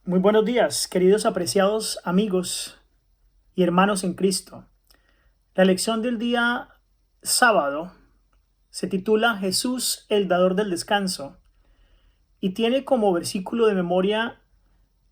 Muy buenos días, queridos apreciados amigos y hermanos en Cristo. La lección del día sábado se titula Jesús, el dador del descanso, y tiene como versículo de memoria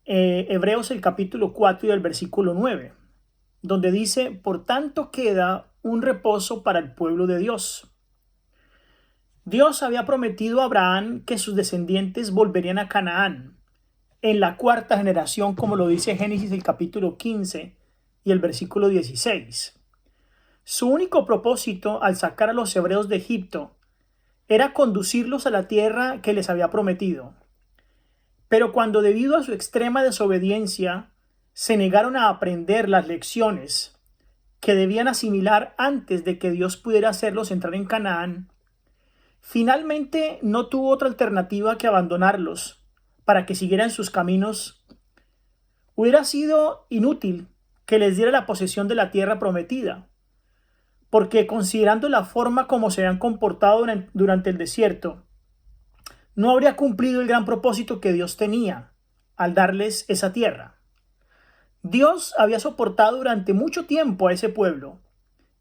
Hebreos el capítulo 4 y el versículo 9, donde dice: por tanto queda un reposo para el pueblo de Dios. Dios había prometido a Abraham que sus descendientes volverían a Canaán en la cuarta generación, como lo dice Génesis el capítulo 15 y el versículo 16. Su único propósito al sacar a los hebreos de Egipto era conducirlos a la tierra que les había prometido. Pero cuando, debido a su extrema desobediencia, se negaron a aprender las lecciones que debían asimilar antes de que Dios pudiera hacerlos entrar en Canaán, finalmente no tuvo otra alternativa que abandonarlos para que siguieran sus caminos. Hubiera sido inútil que les diera la posesión de la tierra prometida, porque considerando la forma como se habían comportado durante el desierto, no habría cumplido el gran propósito que Dios tenía al darles esa tierra. Dios había soportado durante mucho tiempo a ese pueblo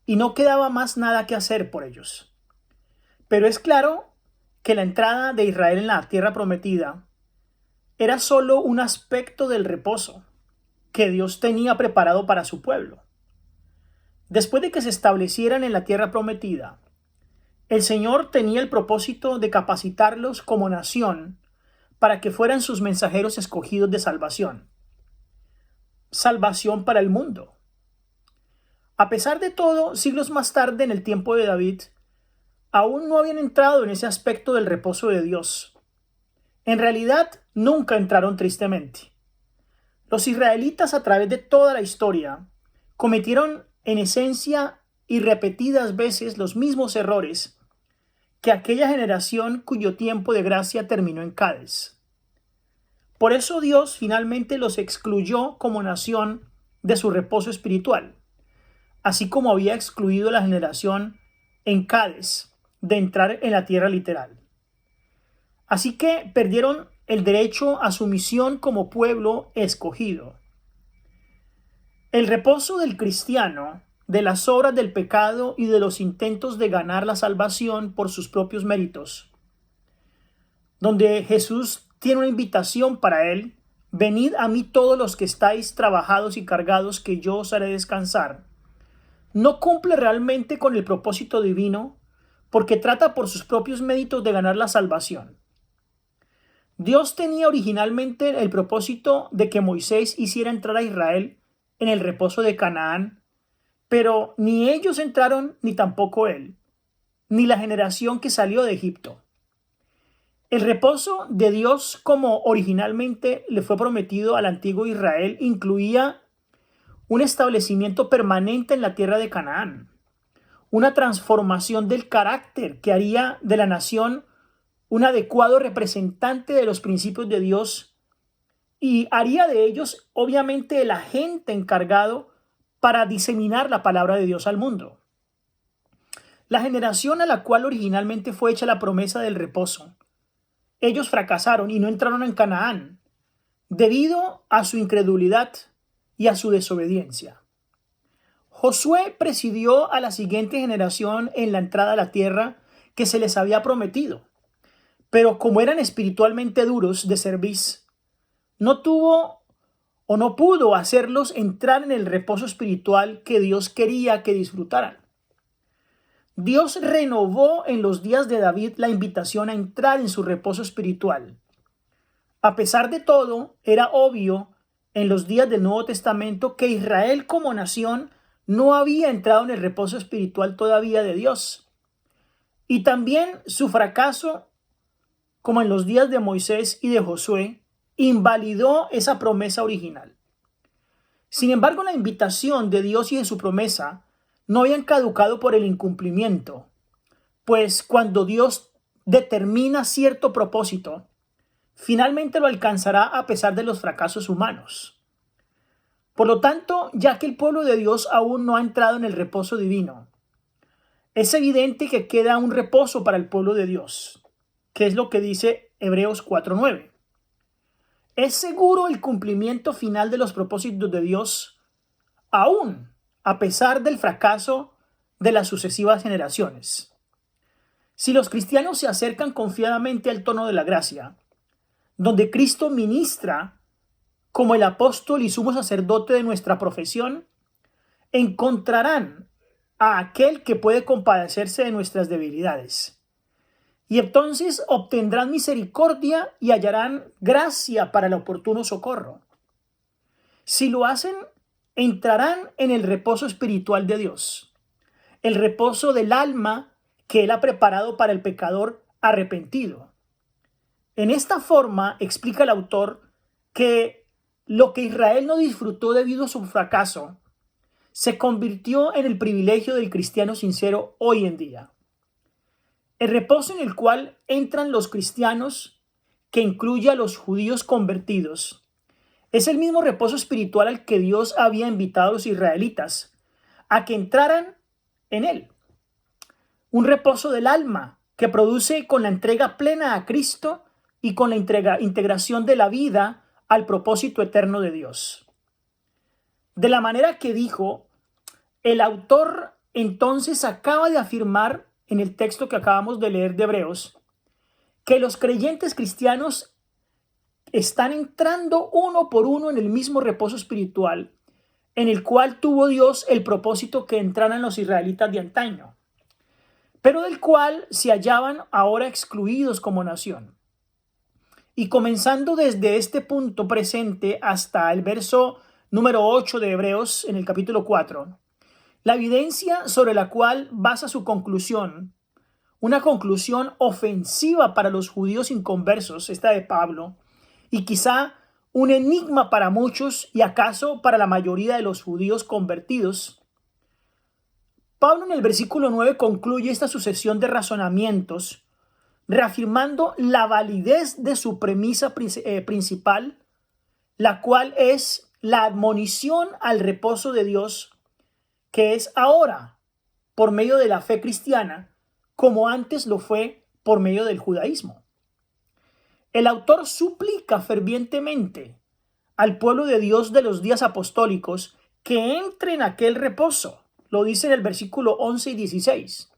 y no quedaba más nada que hacer por ellos. Pero es claro que la entrada de Israel en la tierra prometida era solo un aspecto del reposo que Dios tenía preparado para su pueblo. Después de que se establecieran en la tierra prometida, el Señor tenía el propósito de capacitarlos como nación para que fueran sus mensajeros escogidos de salvación. Salvación para el mundo. A pesar de todo, siglos más tarde, en el tiempo de David, aún no habían entrado en ese aspecto del reposo de Dios. En realidad, nunca entraron, tristemente. Los israelitas, a través de toda la historia, cometieron en esencia y repetidas veces los mismos errores que aquella generación cuyo tiempo de gracia terminó en Cades. Por eso Dios finalmente los excluyó como nación de su reposo espiritual, así como había excluido a la generación en Cades de entrar en la tierra literal. Así que perdieron el derecho a su misión como pueblo escogido. El reposo del cristiano de las obras del pecado y de los intentos de ganar la salvación por sus propios méritos, donde Jesús tiene una invitación para él: venid a mí todos los que estáis trabajados y cargados, que yo os haré descansar, no cumple realmente con el propósito divino, porque trata por sus propios méritos de ganar la salvación. Dios tenía originalmente el propósito de que Moisés hiciera entrar a Israel en el reposo de Canaán, pero ni ellos entraron, ni tampoco él, ni la generación que salió de Egipto. El reposo de Dios, como originalmente le fue prometido al antiguo Israel, incluía un establecimiento permanente en la tierra de Canaán, una transformación del carácter que haría de la nación un adecuado representante de los principios de Dios y haría de ellos, obviamente, el agente encargado para diseminar la palabra de Dios al mundo. La generación a la cual originalmente fue hecha la promesa del reposo, ellos fracasaron y no entraron en Canaán debido a su incredulidad y a su desobediencia. Josué presidió a la siguiente generación en la entrada a la tierra que se les había prometido, pero como eran espiritualmente duros de cerviz, no tuvo o no pudo hacerlos entrar en el reposo espiritual que Dios quería que disfrutaran. Dios renovó en los días de David la invitación a entrar en su reposo espiritual. A pesar de todo, era obvio en los días del Nuevo Testamento que Israel como nación no había entrado en el reposo espiritual todavía de Dios. Y también su fracaso, como en los días de Moisés y de Josué, invalidó esa promesa original. Sin embargo, la invitación de Dios y de su promesa no habían caducado por el incumplimiento, pues cuando Dios determina cierto propósito, finalmente lo alcanzará a pesar de los fracasos humanos. Por lo tanto, ya que el pueblo de Dios aún no ha entrado en el reposo divino, es evidente que queda un reposo para el pueblo de Dios, que es lo que dice Hebreos 4:9. es seguro el cumplimiento final de los propósitos de Dios, aún a pesar del fracaso de las sucesivas generaciones. Si los cristianos se acercan confiadamente al trono de la gracia, donde Cristo ministra como el apóstol y sumo sacerdote de nuestra profesión, encontrarán a aquel que puede compadecerse de nuestras debilidades. Y entonces obtendrán misericordia y hallarán gracia para el oportuno socorro. Si lo hacen, entrarán en el reposo espiritual de Dios, el reposo del alma que Él ha preparado para el pecador arrepentido. En esta forma explica el autor que lo que Israel no disfrutó debido a su fracaso se convirtió en el privilegio del cristiano sincero hoy en día. El reposo en el cual entran los cristianos, que incluye a los judíos convertidos, es el mismo reposo espiritual al que Dios había invitado a los israelitas a que entraran en él. Un reposo del alma que produce con la entrega plena a Cristo y con la integración de la vida al propósito eterno de Dios. De la manera que dijo, el autor entonces acaba de afirmar en el texto que acabamos de leer de Hebreos, que los creyentes cristianos están entrando uno por uno en el mismo reposo espiritual en el cual tuvo Dios el propósito que entraran los israelitas de antaño, pero del cual se hallaban ahora excluidos como nación. Y comenzando desde este punto presente hasta el verso número 8 de Hebreos en el capítulo 4, la evidencia sobre la cual basa su conclusión, una conclusión ofensiva para los judíos inconversos, esta de Pablo, y quizá un enigma para muchos y acaso para la mayoría de los judíos convertidos. Pablo en el versículo 9 concluye esta sucesión de razonamientos, reafirmando la validez de su premisa principal, la cual es la admonición al reposo de Dios, que es ahora por medio de la fe cristiana, como antes lo fue por medio del judaísmo. El autor suplica fervientemente al pueblo de Dios de los días apostólicos que entre en aquel reposo. Lo dice en el versículo 11 y 16.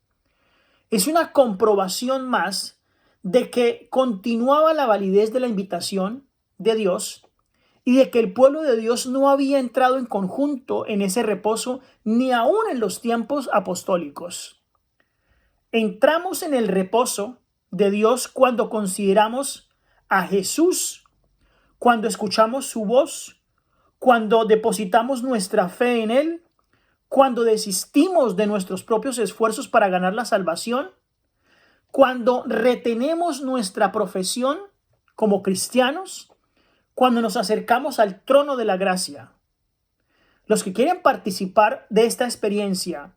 Es una comprobación más de que continuaba la validez de la invitación de Dios y de que el pueblo de Dios no había entrado en conjunto en ese reposo ni aún en los tiempos apostólicos. Entramos en el reposo de Dios cuando consideramos a Jesús, cuando escuchamos su voz, cuando depositamos nuestra fe en Él, cuando desistimos de nuestros propios esfuerzos para ganar la salvación, cuando retenemos nuestra profesión como cristianos, cuando nos acercamos al trono de la gracia. Los que quieren participar de esta experiencia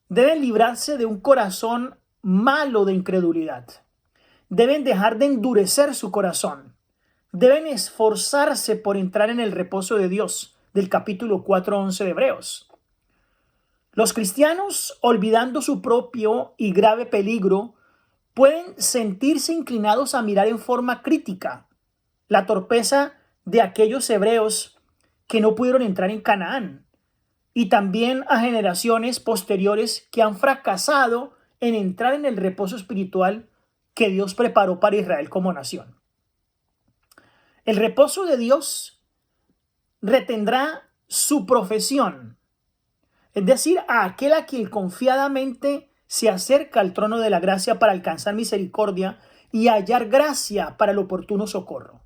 deben librarse de un corazón malo de incredulidad. Deben dejar de endurecer su corazón. Deben esforzarse por entrar en el reposo de Dios, del capítulo 4:11 de Hebreos. Los cristianos, olvidando su propio y grave peligro, pueden sentirse inclinados a mirar en forma crítica la torpeza de aquellos hebreos que no pudieron entrar en Canaán, y también a generaciones posteriores que han fracasado en entrar en el reposo espiritual que Dios preparó para Israel como nación. El reposo de Dios retendrá su profesión, es decir, a aquel a quien confiadamente se acerca al trono de la gracia para alcanzar misericordia y hallar gracia para el oportuno socorro.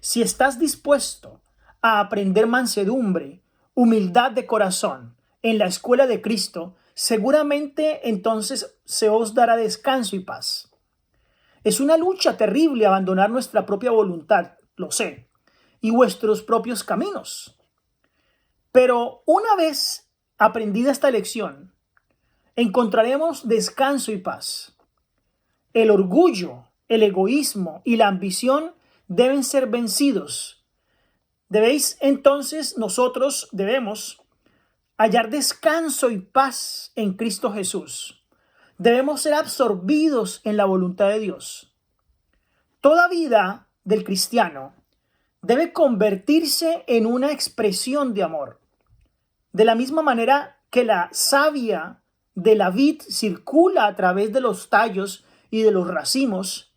Si estás dispuesto a aprender mansedumbre, humildad de corazón en la escuela de Cristo, seguramente entonces se os dará descanso y paz. Es una lucha terrible abandonar nuestra propia voluntad, lo sé, y vuestros propios caminos. Pero una vez aprendida esta lección, encontraremos descanso y paz. El orgullo, el egoísmo y la ambición deben ser vencidos. Nosotros debemos hallar descanso y paz en Cristo Jesús. Debemos ser absorbidos en la voluntad de Dios. Toda vida del cristiano debe convertirse en una expresión de amor. De la misma manera que la savia de la vid circula a través de los tallos y de los racimos,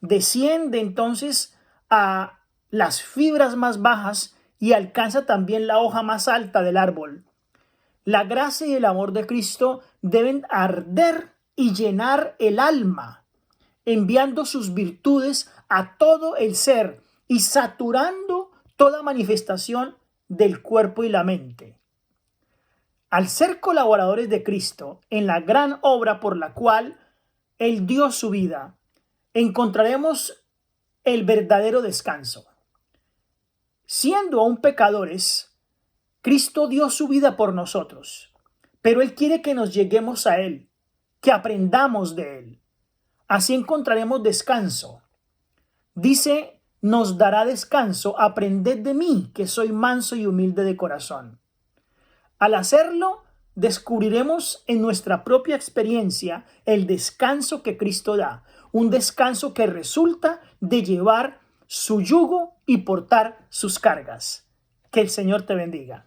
desciende entonces a las fibras más bajas y alcanza también la hoja más alta del árbol. La gracia y el amor de Cristo deben arder y llenar el alma, enviando sus virtudes a todo el ser y saturando toda manifestación del cuerpo y la mente. Al ser colaboradores de Cristo en la gran obra por la cual Él dio su vida, encontraremos el verdadero descanso. Siendo aún pecadores, Cristo dio su vida por nosotros, pero Él quiere que nos lleguemos a Él, que aprendamos de Él. Así encontraremos descanso. Dice, nos dará descanso, aprended de mí, que soy manso y humilde de corazón. Al hacerlo, descubriremos en nuestra propia experiencia el descanso que Cristo da, un descanso que resulta de llevar su yugo y portar sus cargas. Que el Señor te bendiga.